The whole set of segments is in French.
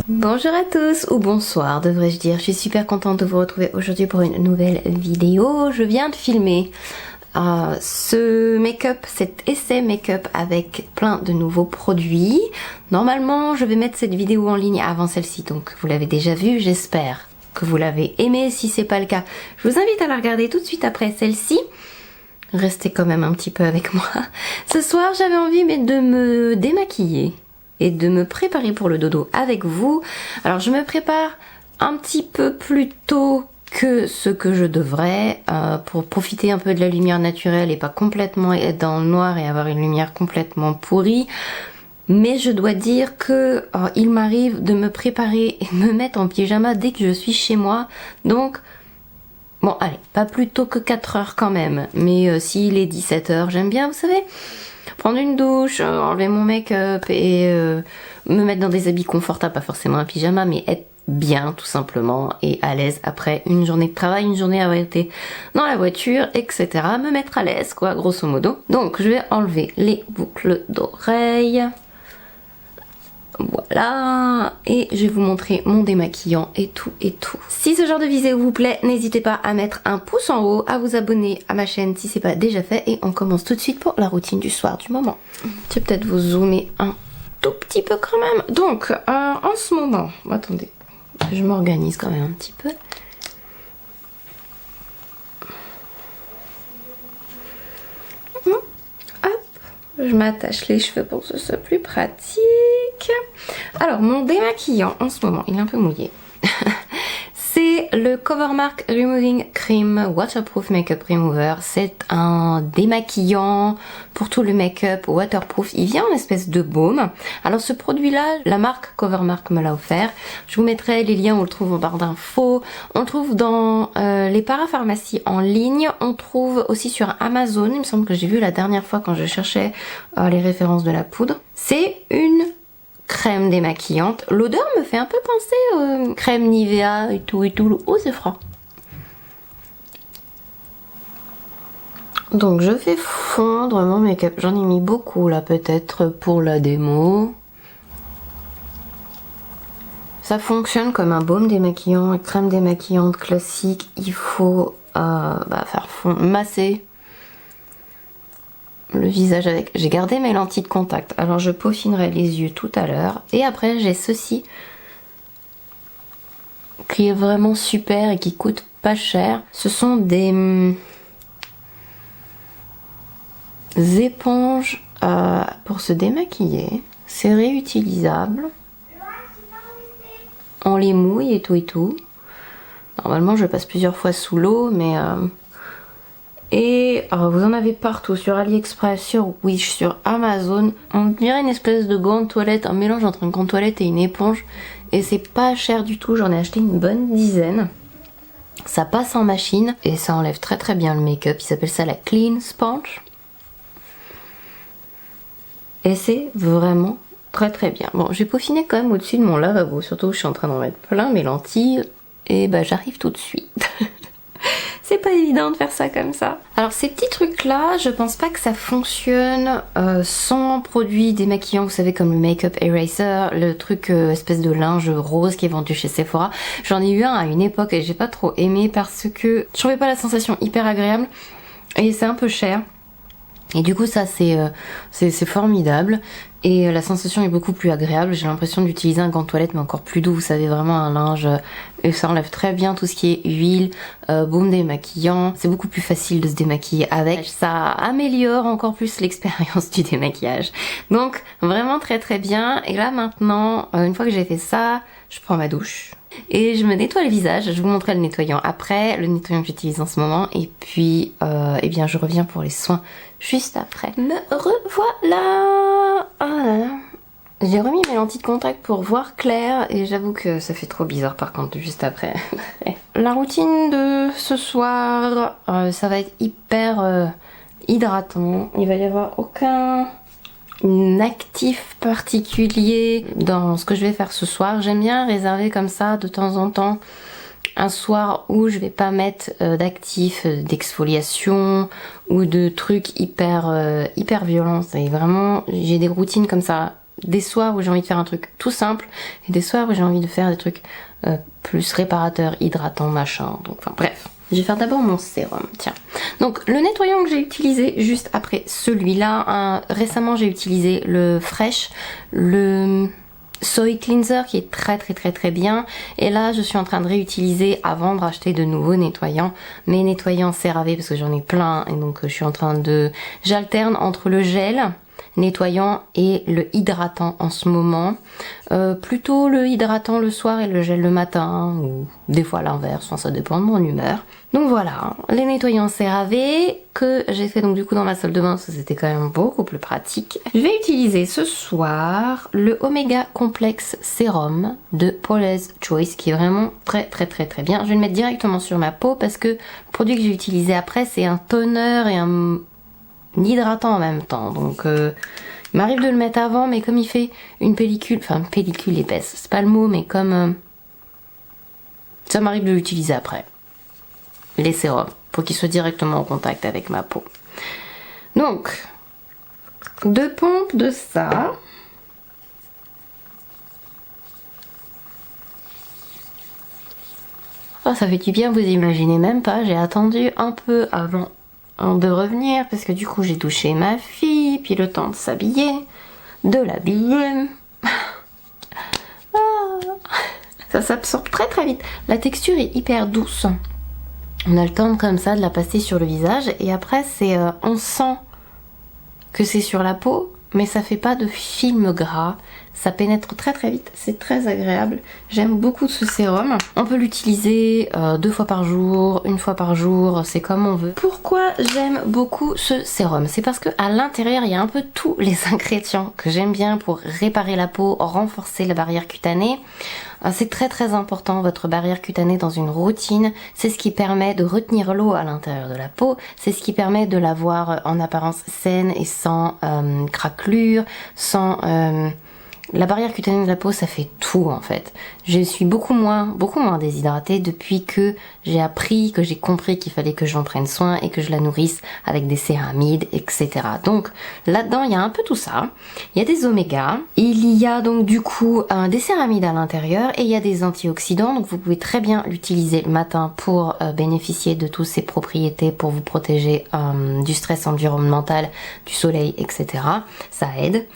Bonjour à tous, ou bonsoir devrais-je dire, je suis super contente de vous retrouver aujourd'hui pour une nouvelle vidéo. Je viens de filmer ce make-up, cet essai make-up avec plein de nouveaux produits. Normalement je vais mettre cette vidéo en ligne avant celle-ci, donc vous l'avez déjà vue, j'espère que vous l'avez aimée. Si c'est pas le cas, je vous invite à la regarder tout de suite après celle-ci. Restez quand même un petit peu avec moi. Ce soir j'avais envie de me démaquiller et de me préparer pour le dodo avec vous. Alors je me prépare un petit peu plus tôt que ce que je devrais pour profiter un peu de la lumière naturelle et pas complètement être dans le noir et avoir une lumière complètement pourrie. Mais je dois dire que il m'arrive de me préparer et de me mettre en pyjama dès que je suis chez moi. Donc bon allez, pas plus tôt que 4 heures quand même. Mais s'il est 17 heures, j'aime bien, vous savez, prendre une douche, enlever mon make-up et me mettre dans des habits confortables, pas forcément un pyjama, mais être bien tout simplement et à l'aise après une journée de travail, une journée à avoir été dans la voiture, etc. Me mettre à l'aise quoi, grosso modo. Donc je vais enlever les boucles d'oreilles. Voilà, et je vais vous montrer mon démaquillant et tout et tout. Si ce genre de vidéo vous plaît, n'hésitez pas à mettre un pouce en haut, à vous abonner à ma chaîne si c'est pas déjà fait, et on commence tout de suite pour la routine du soir du moment. Je vais peut-être vous zoomer un tout petit peu quand même. Donc, en ce moment, attendez, je m'organise quand même un petit peu. Je m'attache les cheveux pour que ce soit plus pratique. Alors, mon démaquillant en ce moment, il est un peu mouillé. C'est le Covermark Removing Cream Waterproof Makeup Remover. C'est un démaquillant pour tout le make-up waterproof. Il vient en espèce de baume. Alors ce produit-là, la marque Covermark me l'a offert. Je vous mettrai les liens, on le trouve en barre d'infos. On le trouve dans les parapharmacies en ligne. On trouve aussi sur Amazon. Il me semble que j'ai vu la dernière fois quand je cherchais les références de la poudre. C'est une crème démaquillante. L'odeur me fait un peu penser crème Nivea et tout. Oh, c'est froid. Donc je vais fondre mon make-up. J'en ai mis beaucoup là peut-être pour la démo. Ça fonctionne comme un baume démaquillant, une crème démaquillante classique. Il faut faire fondre, masser le visage avec. J'ai gardé mes lentilles de contact, alors je peaufinerai les yeux tout à l'heure. Et après j'ai ceci qui est vraiment super et qui coûte pas cher. Ce sont des éponges pour se démaquiller. C'est réutilisable. On les mouille et tout. Normalement je passe plusieurs fois sous l'eau, mais et vous en avez partout, sur AliExpress, sur Wish, sur Amazon. On dirait une espèce de gant de toilette, un mélange entre un gant de toilette et une éponge. Et c'est pas cher du tout, j'en ai acheté une bonne dizaine. Ça passe en machine et ça enlève très très bien le make-up. Il s'appelle ça la Clean Sponge. Et c'est vraiment très très bien. Bon, j'ai peaufiné quand même au-dessus de mon lavabo, surtout que je suis en train d'en mettre plein mes lentilles. Et j'arrive tout de suite. C'est pas évident de faire ça comme ça. Alors ces petits trucs là, je pense pas que ça fonctionne sans produit démaquillant, vous savez, comme le Makeup Eraser, le truc espèce de linge rose qui est vendu chez Sephora. J'en ai eu un à une époque et j'ai pas trop aimé parce que je trouvais pas la sensation hyper agréable et c'est un peu cher. Et du coup ça c'est formidable et la sensation est beaucoup plus agréable. J'ai l'impression d'utiliser un gant de toilette mais encore plus doux, vous savez, vraiment un linge, et ça enlève très bien tout ce qui est huile, baume démaquillant. C'est beaucoup plus facile de se démaquiller avec, ça améliore encore plus l'expérience du démaquillage. Donc vraiment très très bien. Et là maintenant, une fois que j'ai fait ça, je prends ma douche et je me nettoie le visage. Je vous montrerai le nettoyant après, le nettoyant que j'utilise en ce moment, et puis eh bien je reviens pour les soins juste après. Me revoilà. Oh là là. J'ai remis mes lentilles de contact pour voir clair et j'avoue que ça fait trop bizarre par contre juste après. La routine de ce soir, ça va être hyper hydratant. Il va y avoir aucun actif particulier dans ce que je vais faire ce soir. J'aime bien réserver comme ça de temps en temps un soir où je vais pas mettre d'actifs, d'exfoliation ou de trucs hyper violents. C'est vraiment, j'ai des routines comme ça. Des soirs où j'ai envie de faire un truc tout simple et des soirs où j'ai envie de faire des trucs plus réparateurs, hydratants, machin. Donc, enfin bref. Je vais faire d'abord mon sérum, tiens. Donc le nettoyant que j'ai utilisé juste après celui-là, récemment j'ai utilisé le Fresh, le Soy Cleanser qui est très bien. Et là je suis en train de réutiliser avant de racheter de nouveaux nettoyants, mes nettoyants CeraVe parce que j'en ai plein et donc je suis en train j'alterne entre le gel nettoyant et le hydratant en ce moment. Plutôt le hydratant le soir et le gel le matin, ou des fois l'inverse, ça dépend de mon humeur. Donc voilà, les nettoyants CeraVe que j'ai fait donc du coup dans ma salle de bain, parce que c'était quand même beaucoup plus pratique. Je vais utiliser ce soir le Omega Complex Sérum de Paula's Choice qui est vraiment très bien. Je vais le mettre directement sur ma peau parce que le produit que j'ai utilisé après c'est un toner et un hydratant en même temps, donc il m'arrive de le mettre avant, mais comme il fait une pellicule, enfin pellicule épaisse, c'est pas le mot, mais comme ça m'arrive de l'utiliser après, les sérums, pour qu'ils soient directement en contact avec ma peau. Donc, 2 pompes de ça. Oh, ça fait du bien, vous imaginez même pas, j'ai attendu un peu avant de revenir parce que du coup j'ai douché ma fille, puis le temps de s'habiller, de l'habiller. Ça s'absorbe très vite. La texture est hyper douce. On a le temps comme ça de la passer sur le visage et après c'est on sent que c'est sur la peau, mais ça fait pas de film gras. Ça pénètre très vite, c'est très agréable. J'aime beaucoup ce sérum. On peut l'utiliser 2 fois par jour, 1 fois par jour, c'est comme on veut. Pourquoi j'aime beaucoup ce sérum? C'est parce que à l'intérieur, il y a un peu tous les ingrédients que j'aime bien pour réparer la peau, renforcer la barrière cutanée. C'est très important, votre barrière cutanée dans une routine. C'est ce qui permet de retenir l'eau à l'intérieur de la peau. C'est ce qui permet de l'avoir en apparence saine et sans craquelure, sans... La barrière cutanée de la peau, ça fait tout en fait. Je suis beaucoup moins déshydratée depuis que j'ai appris, que j'ai compris qu'il fallait que j'en prenne soin et que je la nourrisse avec des céramides, etc. Donc là-dedans, il y a un peu tout ça. Il y a des omégas, il y a donc du coup des céramides à l'intérieur et il y a des antioxydants. Donc vous pouvez très bien l'utiliser le matin pour bénéficier de toutes ses propriétés, pour vous protéger du stress environnemental, du soleil, etc. Ça aide.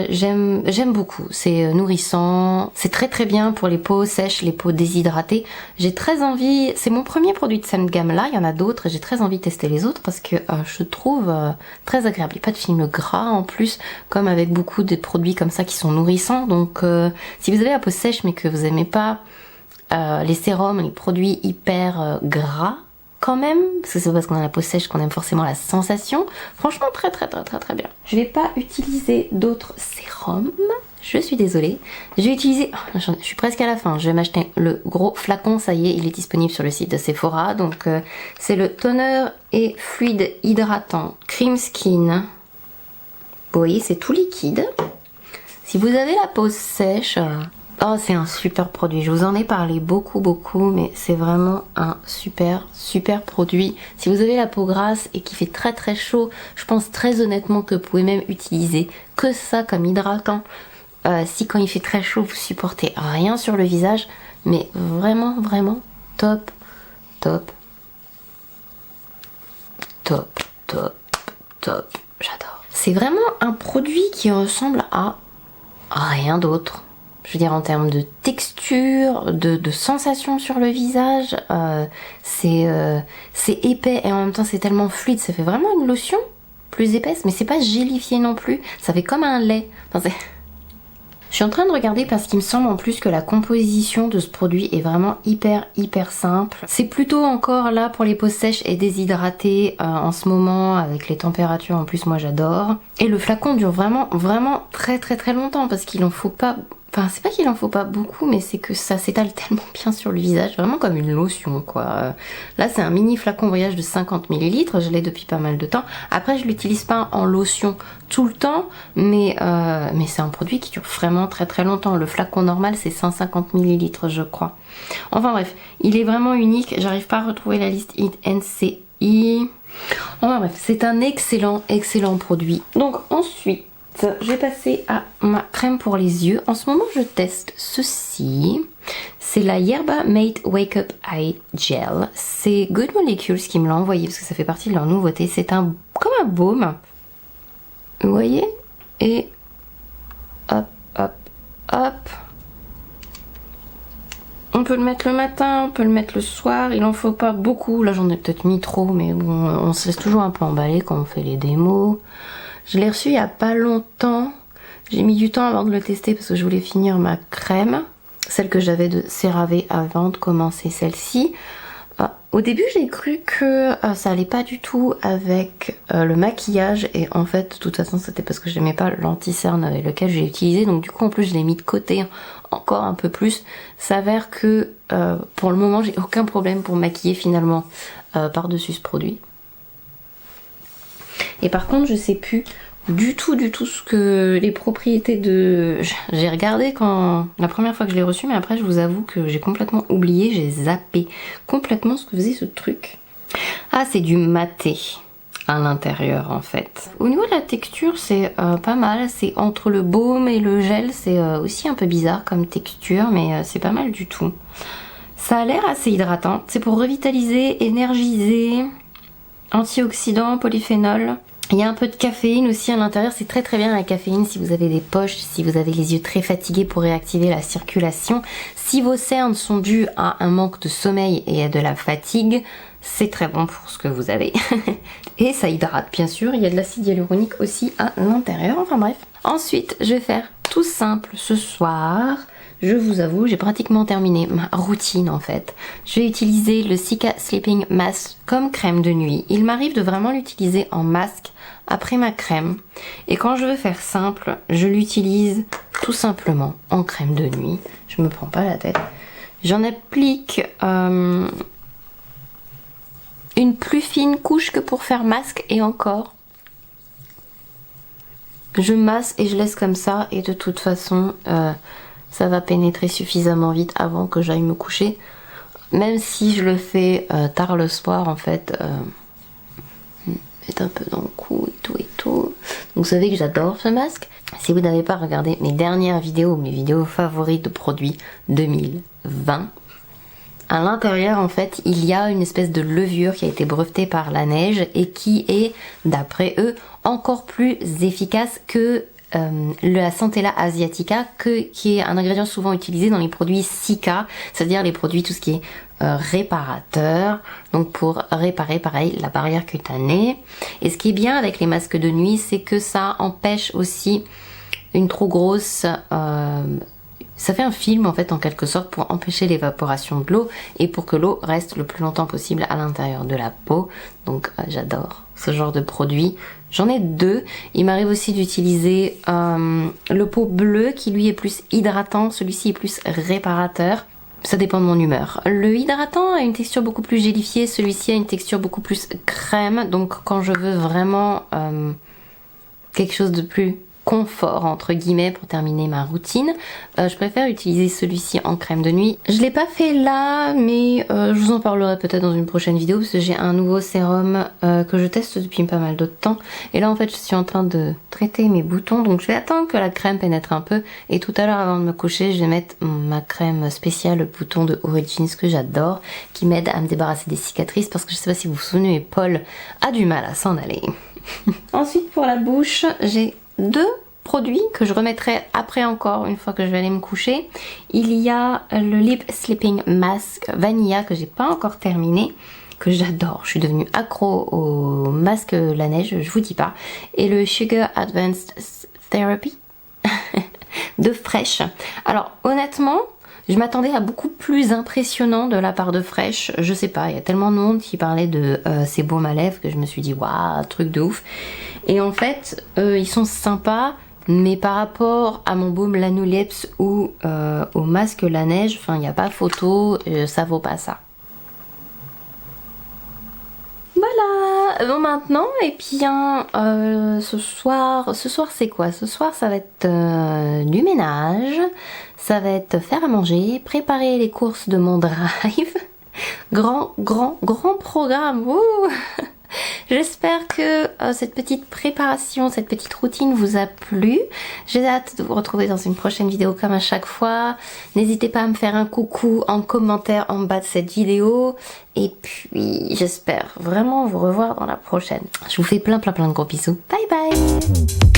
J'aime beaucoup, c'est nourrissant, c'est très bien pour les peaux sèches, les peaux déshydratées. J'ai très envie, c'est mon premier produit de cette gamme là, il y en a d'autres et j'ai très envie de tester les autres parce que je trouve très agréable. Il n'y a pas de film gras en plus, comme avec beaucoup de produits comme ça qui sont nourrissants. Donc si vous avez la peau sèche mais que vous aimez pas les sérums, les produits hyper gras, quand même, parce que c'est parce qu'on a la peau sèche qu'on aime forcément la sensation. Franchement, très bien. Je vais pas utiliser d'autres sérums. Je suis désolée. Je vais utiliser... Oh, je suis presque à la fin. Je vais m'acheter le gros flacon. Ça y est, il est disponible sur le site de Sephora. Donc, c'est le toner et fluide hydratant Cream Skin. Vous voyez, c'est tout liquide. Si vous avez la peau sèche... Oh, c'est un super produit. Je vous en ai parlé beaucoup, mais c'est vraiment un super produit. Si vous avez la peau grasse et qui fait très chaud, je pense très honnêtement que vous pouvez même utiliser que ça comme hydratant. Si quand il fait très chaud, vous supportez rien sur le visage, mais vraiment top. J'adore. C'est vraiment un produit qui ressemble à rien d'autre. Je veux dire en termes de texture, de sensation sur le visage, c'est épais et en même temps c'est tellement fluide, ça fait vraiment une lotion plus épaisse, mais c'est pas gélifié non plus, ça fait comme un lait. Enfin, je suis en train de regarder parce qu'il me semble en plus que la composition de ce produit est vraiment hyper simple. C'est plutôt encore là pour les peaux sèches et déshydratées en ce moment avec les températures en plus moi j'adore. Et le flacon dure vraiment très longtemps parce qu'il en faut pas... Enfin, c'est pas qu'il en faut pas beaucoup, mais c'est que ça s'étale tellement bien sur le visage, vraiment comme une lotion, quoi. Là, c'est un mini flacon voyage de 50 ml, je l'ai depuis pas mal de temps. Après, je l'utilise pas en lotion tout le temps, mais c'est un produit qui dure vraiment très très longtemps. Le flacon normal, c'est 150 ml, je crois. Enfin bref, il est vraiment unique. J'arrive pas à retrouver la liste NCI. Enfin bref, c'est un excellent produit. Donc ensuite, je vais passer à ma crème pour les yeux. En ce moment, je teste ceci. C'est la Yerba Mate Wake Up Eye Gel. C'est Good Molecules qui me l'a envoyé parce que ça fait partie de leur nouveauté. C'est comme un baume. Vous voyez? Et hop, hop, hop. On peut le mettre le matin, on peut le mettre le soir. Il en faut pas beaucoup. Là, j'en ai peut-être mis trop, mais bon, on se laisse toujours un peu emballer quand on fait les démos. Je l'ai reçu il y a pas longtemps. J'ai mis du temps avant de le tester parce que je voulais finir ma crème. Celle que j'avais de CeraVe avant de commencer celle-ci. Au début, j'ai cru que ça allait pas du tout avec le maquillage. Et en fait, de toute façon, c'était parce que je n'aimais pas l'anti-cerne avec lequel j'ai utilisé. Donc du coup, en plus, je l'ai mis de côté encore un peu plus. S'avère que pour le moment, j'ai aucun problème pour maquiller finalement par-dessus ce produit. Et par contre, je sais plus du tout ce que les propriétés de... J'ai regardé quand la première fois que je l'ai reçu, mais après je vous avoue que j'ai complètement oublié, j'ai zappé complètement ce que faisait ce truc. Ah, c'est du maté à l'intérieur en fait. Au niveau de la texture, c'est pas mal. C'est entre le baume et le gel, c'est aussi un peu bizarre comme texture, mais c'est pas mal du tout. Ça a l'air assez hydratant. C'est pour revitaliser, énergiser, antioxydants, polyphénol. Il y a un peu de caféine aussi à l'intérieur, c'est très très bien la caféine si vous avez des poches, si vous avez les yeux très fatigués pour réactiver la circulation. Si vos cernes sont dues à un manque de sommeil et à de la fatigue, c'est très bon pour ce que vous avez. Et ça hydrate bien sûr, il y a de l'acide hyaluronique aussi à l'intérieur, enfin bref. Ensuite, je vais faire tout simple ce soir. Je vous avoue, j'ai pratiquement terminé ma routine en fait. Je vais utiliser le Cica Sleeping Mask comme crème de nuit. Il m'arrive de vraiment l'utiliser en masque après ma crème. Et quand je veux faire simple, je l'utilise tout simplement en crème de nuit. Je me prends pas la tête. J'en applique une plus fine couche que pour faire masque et encore. Je masse et je laisse comme ça et de toute façon... ça va pénétrer suffisamment vite avant que j'aille me coucher. Même si je le fais tard le soir, en fait, mettre un peu dans le cou et tout et tout. Donc vous savez que j'adore ce masque. Si vous n'avez pas regardé mes dernières vidéos, mes vidéos favorites de produits 2020, à l'intérieur, en fait, il y a une espèce de levure qui a été brevetée par la neige et qui est, d'après eux, encore plus efficace que la Centella asiatica, qui est un ingrédient souvent utilisé dans les produits Cica, c'est-à-dire les produits tout ce qui est réparateur, donc pour réparer pareil la barrière cutanée. Et ce qui est bien avec les masques de nuit, c'est que ça empêche aussi une trop grosse... ça fait un film en fait en quelque sorte pour empêcher l'évaporation de l'eau et pour que l'eau reste le plus longtemps possible à l'intérieur de la peau. Donc j'adore ce genre de produit. J'en ai deux. Il m'arrive aussi d'utiliser le pot bleu qui lui est plus hydratant. Celui-ci est plus réparateur. Ça dépend de mon humeur. Le hydratant a une texture beaucoup plus gélifiée. Celui-ci a une texture beaucoup plus crème. Donc quand je veux vraiment quelque chose de plus confort entre guillemets pour terminer ma routine, je préfère utiliser celui-ci en crème de nuit. Je l'ai pas fait là, mais je vous en parlerai peut-être dans une prochaine vidéo parce que j'ai un nouveau sérum que je teste depuis pas mal de temps et là en fait je suis en train de traiter mes boutons, donc je vais attendre que la crème pénètre un peu et tout à l'heure avant de me coucher je vais mettre ma crème spéciale bouton de Origins que j'adore, qui m'aide à me débarrasser des cicatrices parce que je sais pas si vous vous souvenez, Paul a du mal à s'en aller. Ensuite pour la bouche, j'ai deux produits que je remettrai après encore une fois que je vais aller me coucher. Il y a le Lip Sleeping Mask Vanilla que j'ai pas encore terminé, que j'adore. Je suis devenue accro au masque la neige, je vous dis pas. Et le Sugar Advanced Therapy de Fresh. Alors honnêtement, je m'attendais à beaucoup plus impressionnant de la part de Fresh. Je sais pas, il y a tellement de monde qui parlait de ces baumes à lèvres que je me suis dit waouh, truc de ouf. Et en fait, ils sont sympas, Mais par rapport à mon baume Lanou-Lips ou au masque la neige, enfin il n'y a pas photo, ça vaut pas ça. Voilà, bon maintenant, et bien ce soir c'est quoi? Ce soir ça va être du ménage, ça va être faire à manger, préparer les courses de mon drive. Grand programme, wouh. J'espère que cette petite préparation, cette petite routine vous a plu. J'ai hâte de vous retrouver dans une prochaine vidéo comme à chaque fois. N'hésitez pas à me faire un coucou en commentaire en bas de cette vidéo. Et puis j'espère vraiment vous revoir dans la prochaine. Je vous fais plein de gros bisous. Bye bye.